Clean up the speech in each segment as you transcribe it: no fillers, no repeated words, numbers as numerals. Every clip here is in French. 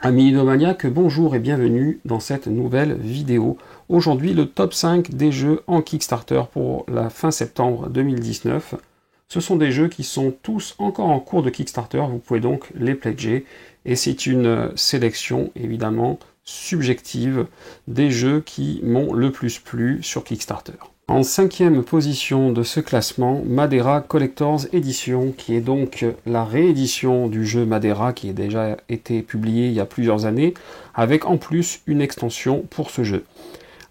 Amis Idomaniacs, bonjour et bienvenue dans cette nouvelle vidéo. Aujourd'hui, le top 5 des jeux en Kickstarter pour la fin septembre 2019. Ce sont des jeux qui sont tous encore en cours de Kickstarter, vous pouvez donc les pledger. Et c'est une sélection, évidemment, subjective des jeux qui m'ont le plus plu sur Kickstarter. En 5e position de ce classement, Madeira Collector's Edition, qui est donc la réédition du jeu Madeira qui a déjà été publié il y a plusieurs années, avec en plus une extension pour ce jeu.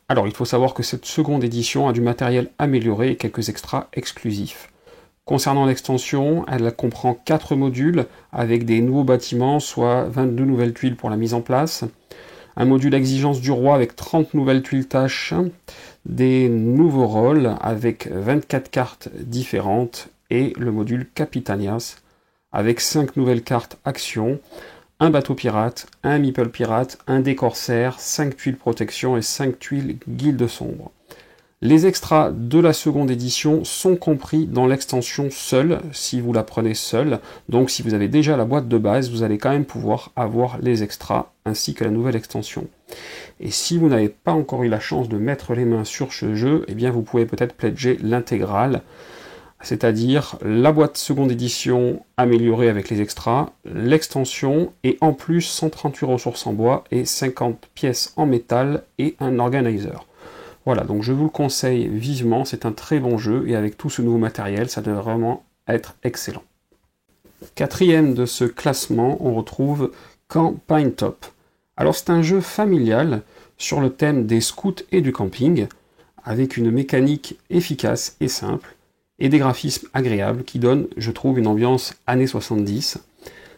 Alors il faut savoir que cette seconde édition a du matériel amélioré et quelques extras exclusifs. Concernant l'extension, elle comprend 4 modules avec des nouveaux bâtiments, soit 22 nouvelles tuiles pour la mise en place, un module exigence du roi avec 30 nouvelles tuiles tâches, des nouveaux rôles avec 24 cartes différentes et le module Capitanias avec 5 nouvelles cartes actions, un bateau pirate, un meeple pirate, un dé corsaire, 5 tuiles protection et 5 tuiles guilde sombre. Les extras de la seconde édition sont compris dans l'extension seule, si vous la prenez seule. Donc si vous avez déjà la boîte de base, vous allez quand même pouvoir avoir les extras ainsi que la nouvelle extension. Et si vous n'avez pas encore eu la chance de mettre les mains sur ce jeu, eh bien vous pouvez peut-être pledger l'intégrale, c'est-à-dire la boîte seconde édition améliorée avec les extras, l'extension et en plus 138 ressources en bois et 50 pièces en métal et un organizer. Voilà, donc je vous le conseille vivement, c'est un très bon jeu, et avec tout ce nouveau matériel, ça devrait vraiment être excellent. 4e de ce classement, on retrouve Camp Pinetop. Alors c'est un jeu familial sur le thème des scouts et du camping, avec une mécanique efficace et simple, et des graphismes agréables qui donnent, je trouve, une ambiance années 70.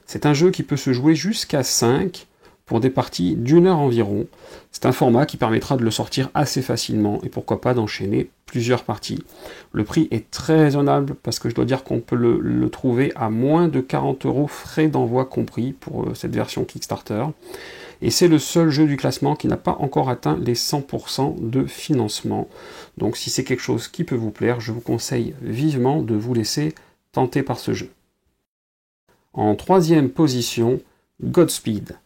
C'est un jeu qui peut se jouer jusqu'à 5, pour des parties d'1 heure environ. C'est un format qui permettra de le sortir assez facilement et pourquoi pas d'enchaîner plusieurs parties. Le prix est très raisonnable parce que je dois dire qu'on peut le trouver à moins de 40 € frais d'envoi compris pour cette version Kickstarter. Et c'est le seul jeu du classement qui n'a pas encore atteint les 100% de financement. Donc si c'est quelque chose qui peut vous plaire, je vous conseille vivement de vous laisser tenter par ce jeu. En 3e position, Godspeed.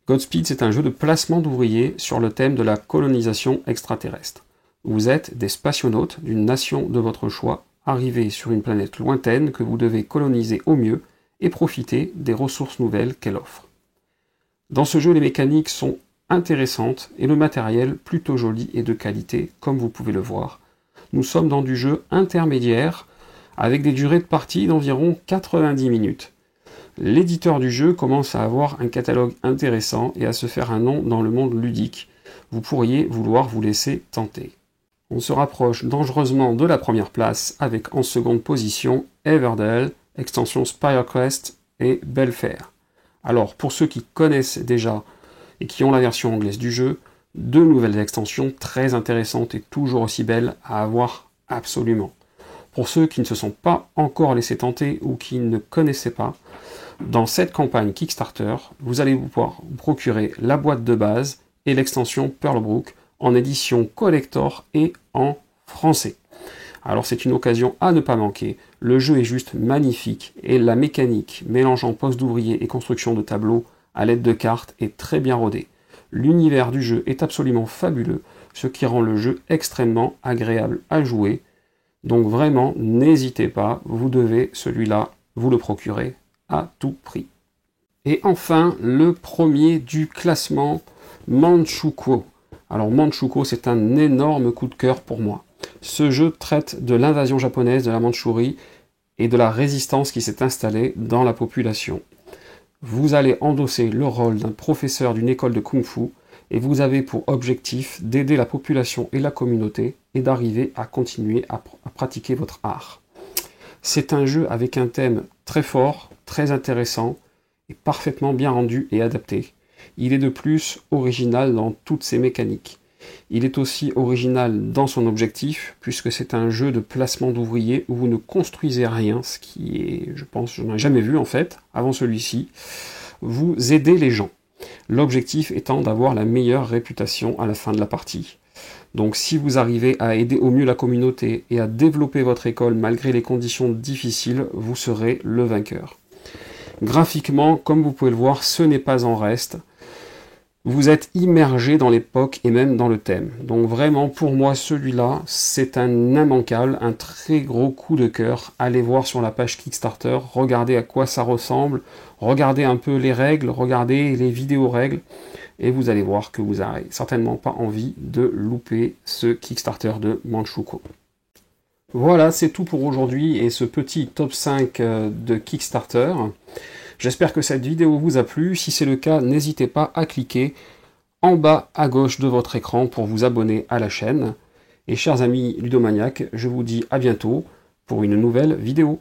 Godspeed, c'est un jeu de placement d'ouvriers sur le thème de la colonisation extraterrestre. Vous êtes des spationautes d'une nation de votre choix, arrivés sur une planète lointaine que vous devez coloniser au mieux et profiter des ressources nouvelles qu'elle offre. Dans ce jeu, les mécaniques sont intéressantes et le matériel plutôt joli et de qualité, comme vous pouvez le voir. Nous sommes dans du jeu intermédiaire, avec des durées de partie d'environ 90 minutes. L'éditeur du jeu commence à avoir un catalogue intéressant et à se faire un nom dans le monde ludique. Vous pourriez vouloir vous laisser tenter. On se rapproche dangereusement de la première place avec en seconde position Everdell, extension Spirecrest et Belfair. Alors pour ceux qui connaissent déjà et qui ont la version anglaise du jeu, 2 nouvelles extensions très intéressantes et toujours aussi belles à avoir absolument. Pour ceux qui ne se sont pas encore laissés tenter ou qui ne connaissaient pas, dans cette campagne Kickstarter, vous allez pouvoir vous procurer la boîte de base et l'extension Pearlbrook en édition collector et en français. Alors c'est une occasion à ne pas manquer, le jeu est juste magnifique et la mécanique mélangeant poste d'ouvrier et construction de tableaux à l'aide de cartes est très bien rodée. L'univers du jeu est absolument fabuleux, ce qui rend le jeu extrêmement agréable à jouer. Donc vraiment, n'hésitez pas, vous devez celui-là vous le procurer à tout prix. Et enfin, le premier du classement, Manchukuo. Alors Manchukuo, c'est un énorme coup de cœur pour moi. Ce jeu traite de l'invasion japonaise de la Mandchourie et de la résistance qui s'est installée dans la population. Vous allez endosser le rôle d'un professeur d'une école de Kung-Fu et vous avez pour objectif d'aider la population et la communauté et d'arriver à continuer à pratiquer votre art. C'est un jeu avec un thème très fort, très intéressant et parfaitement bien rendu et adapté. Il est de plus original dans toutes ses mécaniques. Il est aussi original dans son objectif, puisque c'est un jeu de placement d'ouvriers où vous ne construisez rien, ce qui est, je pense, je n'en ai jamais vu en fait, avant celui-ci. Vous aidez les gens. L'objectif étant d'avoir la meilleure réputation à la fin de la partie. Donc si vous arrivez à aider au mieux la communauté et à développer votre école malgré les conditions difficiles, vous serez le vainqueur. Graphiquement, comme vous pouvez le voir, ce n'est pas en reste. vous êtes immergé dans l'époque et même dans le thème. Donc vraiment, pour moi, celui-là, c'est un immanquable, un très gros coup de cœur. Allez voir sur la page Kickstarter, regardez à quoi ça ressemble, regardez un peu les règles, regardez les vidéos règles, et vous allez voir que vous n'aurez certainement pas envie de louper ce Kickstarter de Manchukuo. Voilà, c'est tout pour aujourd'hui et ce petit top 5 de Kickstarter. J'espère que cette vidéo vous a plu. Si c'est le cas, n'hésitez pas à cliquer en bas à gauche de votre écran pour vous abonner à la chaîne. Et chers amis ludomaniaques, je vous dis à bientôt pour une nouvelle vidéo.